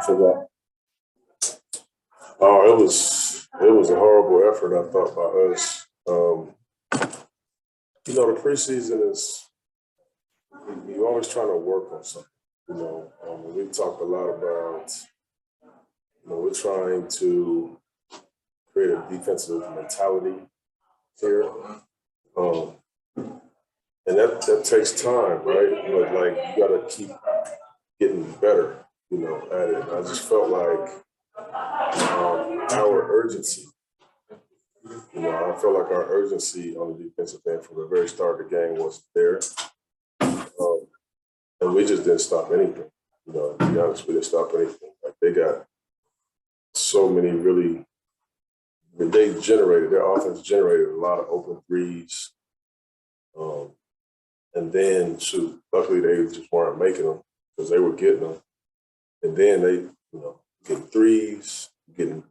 for that? Oh, it was a horrible effort, I thought, by us. The preseason is you're always trying to work on something. We talk a lot about we're trying to create a defensive mentality here, and that takes time, right? But like you got to keep getting better, at it. I just felt like our urgency. I felt like our urgency on the defensive end from the very start of the game was there. And we just didn't stop anything. To be honest, we didn't stop anything. Like they got so many their offense generated a lot of open threes. And then, luckily they just weren't making them because they were getting them. And then they, getting threes, getting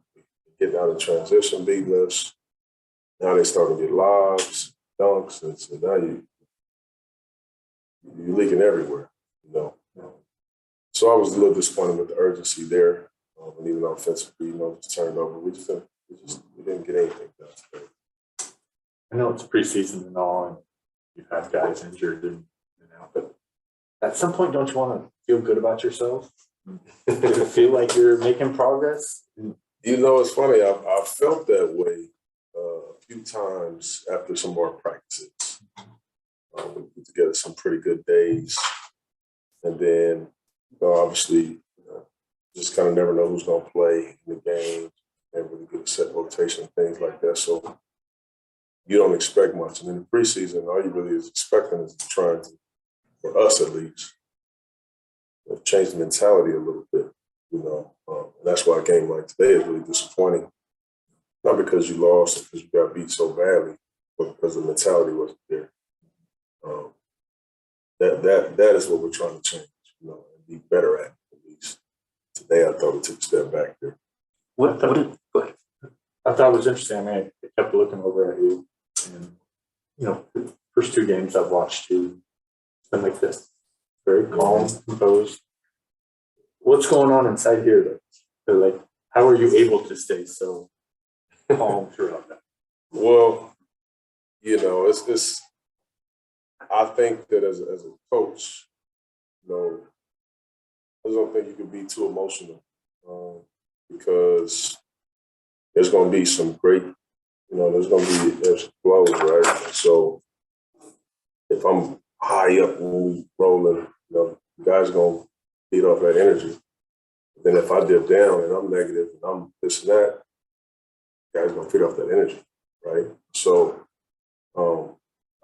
out of transition, beating us. Now they starting to get lobs, dunks, and so now you're leaking everywhere, So I was a little disappointed with the urgency there, and even offensively, just turned over. We didn't get anything done today. I know it's preseason and all, and you've had guys injured and out, but at some point, don't you want to feel good about yourself? Does it feel like you're making progress? It's funny. I felt that way a few times after some more practices. We put together some pretty good days, and then obviously just kind of never know who's going to play in the game and really get a set rotation, things like that. So you don't expect much. And in the preseason, all you really is expecting is trying to, for us at least, change the mentality a little bit. And that's why a game like today is really disappointing. Not because you lost or because you got beat so badly, but because the mentality wasn't there. That is what we're trying to change, and be better at least. Today, I thought it took a step back there. Go ahead. I thought it was interesting. I mean, I kept looking over at you, and the first two games I've watched you, it's been like this, very calm, composed. What's going on inside here? Like, how are you able to stay so calm throughout that? Well, it's. I think that as a coach, I don't think you can be too emotional because there's going to be some great, there's flows, right? So if I'm high up when we rolling, the guys are going to feed off that energy. Then if I dip down and I'm negative and I'm this and that, guys are going to feed off that energy, right? So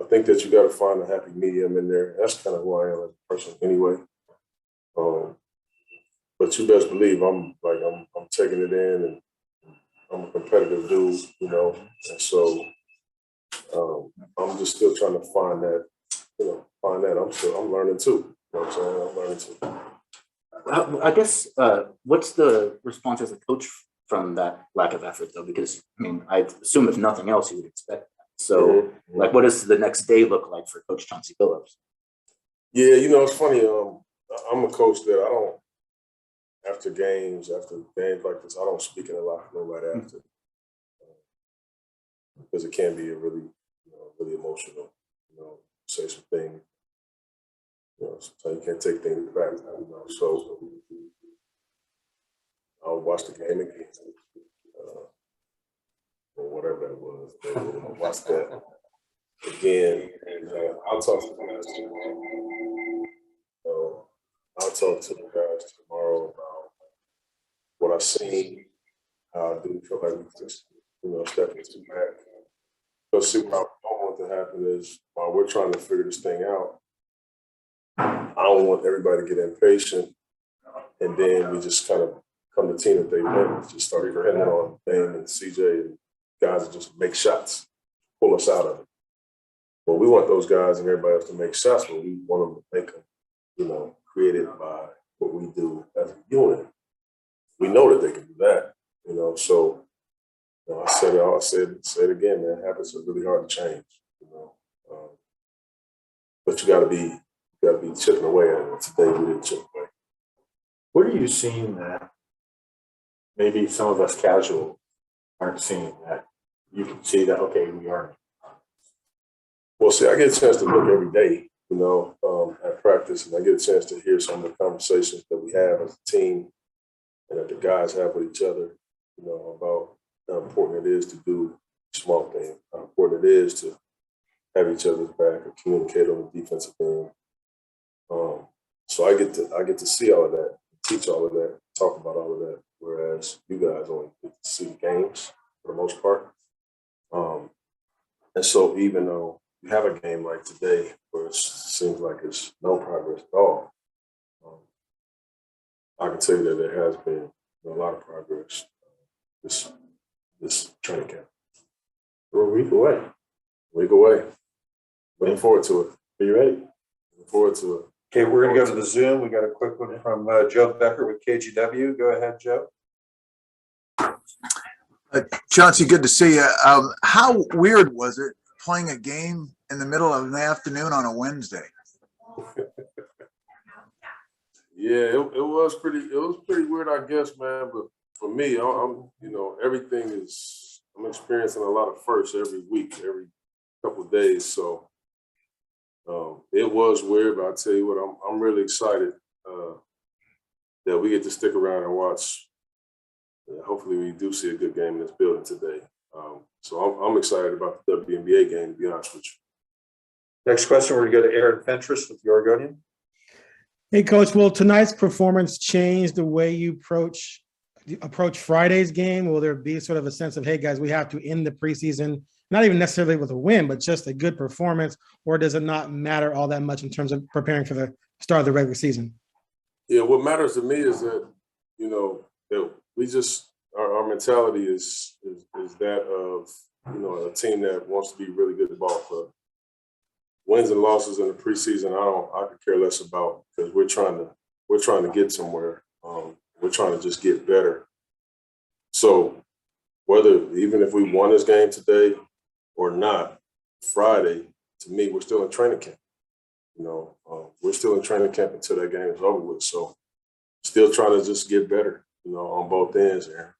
I think that you got to find a happy medium in there. That's kind of who I am as a person anyway. But you best believe I'm taking it in, and I'm a competitive dude, and so I'm just still trying to find that. I'm learning too. You know what I'm saying? I'm learning too. I guess what's the response as a coach from that lack of effort, though? Because I assume if nothing else, you would expect that. So, what does the next day look like for Coach Chauncey Billups? Yeah, it's funny. I'm a coach that I don't. After games like this, I don't speak in a locker room right after because it can be a really, really emotional. Say some things. Sometimes you can't take things back. So I'll watch the game again, or whatever that was. I'll watch that again, and I'll talk to the guys tomorrow. I'll talk to the guys tomorrow about what I've seen. How I do feel like we just, stepping too back. Let's see, what I don't want to happen is while we're trying to figure this thing out, I don't want everybody to get impatient, and then we just kind of come to team that they win, just start depending on Dame and CJ and guys that just make shots, pull us out of it. Well, we want those guys and everybody else to make shots, but we want them to make them, created by what we do as a unit. We know that they can do that, so I said it all, say it again, man. Habits are really hard to change, but you got to be chipping away at it. Today we didn't chip away. What are you seeing that maybe some of us casual aren't seeing that you can see that, okay, we are? Well, see, I get a chance to look every day, at practice, and I get a chance to hear some of the conversations that we have as a team and that the guys have with each other, about how important it is to do small things, how important it is to have each other's back and communicate on the defensive end. So I get to see all of that, teach all of that, talk about all of that, whereas you guys only get to see the games for the most part. And so even though you have a game like today where it seems like it's no progress at all, I can tell you that there has been a lot of progress this training camp. We're a week away. Week away. Looking forward to it. Are you ready? Looking forward to it. Okay, we're going to go to the Zoom. We got a quick one from Joe Becker with KGW. Go ahead, Joe. Chauncey, good to see you. How weird was it playing a game in the middle of the afternoon on a Wednesday? Yeah, it was pretty weird, I guess, man. But for me, I'm I'm experiencing a lot of firsts every week, every couple of days. So it was weird, but I tell you what, I'm really excited that we get to stick around and watch. Hopefully, we do see a good game in this building today. So I'm excited about the WNBA game, to be honest with you. Next question, we're going to go to Aaron Fentress with the Oregonian. Hey, Coach, will tonight's performance change the way you approach Friday's game? Will there be sort of a sense of, hey, guys, we have to end the preseason, not even necessarily with a win, but just a good performance, or does it not matter all that much in terms of preparing for the start of the regular season? Yeah, what matters to me is that, that we just, our mentality is that of, a team that wants to be really good at ball club. Wins and losses in the preseason, I could care less about, because we're trying to get somewhere. We're trying to just get better. So even if we won this game today or not, Friday, to me, we're still in training camp. We're still in training camp until that game is over with. So still trying to just get better, on both ends there.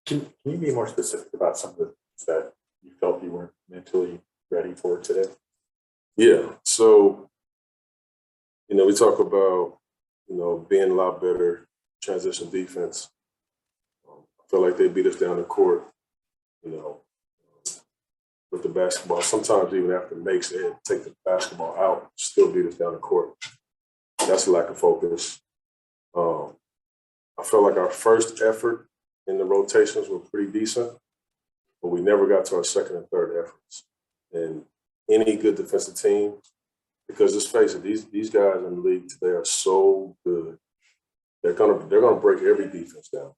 Can you be more specific about some of the things that you felt you weren't mentally ready for today? Yeah. So, we talk about, being a lot better transition defense. I feel like they beat us down the court, with the basketball. Sometimes even after makes, they had to take the basketball out, still beat us down the court. That's a lack of focus. I felt like our first effort in the rotations were pretty decent, but we never got to our second and third efforts. And any good defensive team, because let's face it, these guys in the league today are so good. They're gonna break every defense down.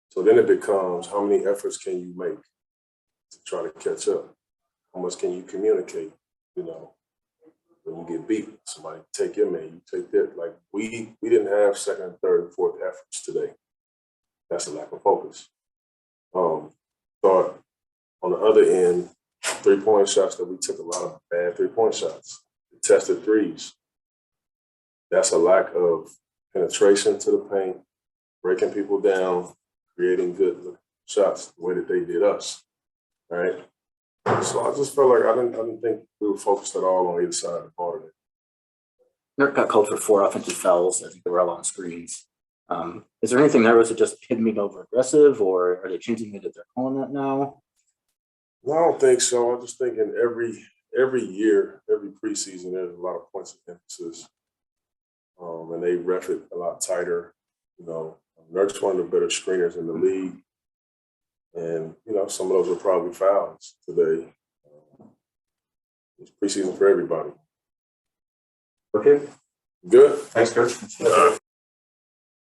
So then it becomes, how many efforts can you make to try to catch up? How much can you communicate? When you get beat, somebody take your man, you take that. Like we didn't have second, third, and fourth efforts today. That's a lack of focus. Thought on the other end, 3-point shots that we took a lot of bad 3-point shots, tested threes. That's a lack of penetration to the paint, breaking people down, creating good shots the way that they did us. Right. So I just felt like I didn't think we were focused at all on either side of the ball today. Nerk got called for 4 offensive fouls. I think they were all on screens. Is there anything there? Was it just him being over aggressive, or are they changing it if they're calling that now? No, I don't think so. I'm just thinking every year, every preseason, there's a lot of points of emphasis, and they ref it a lot tighter. Nerk's one of the better screeners in the league, and some of those are probably fouls today. It's preseason for everybody. Okay. Good. Thanks, Coach.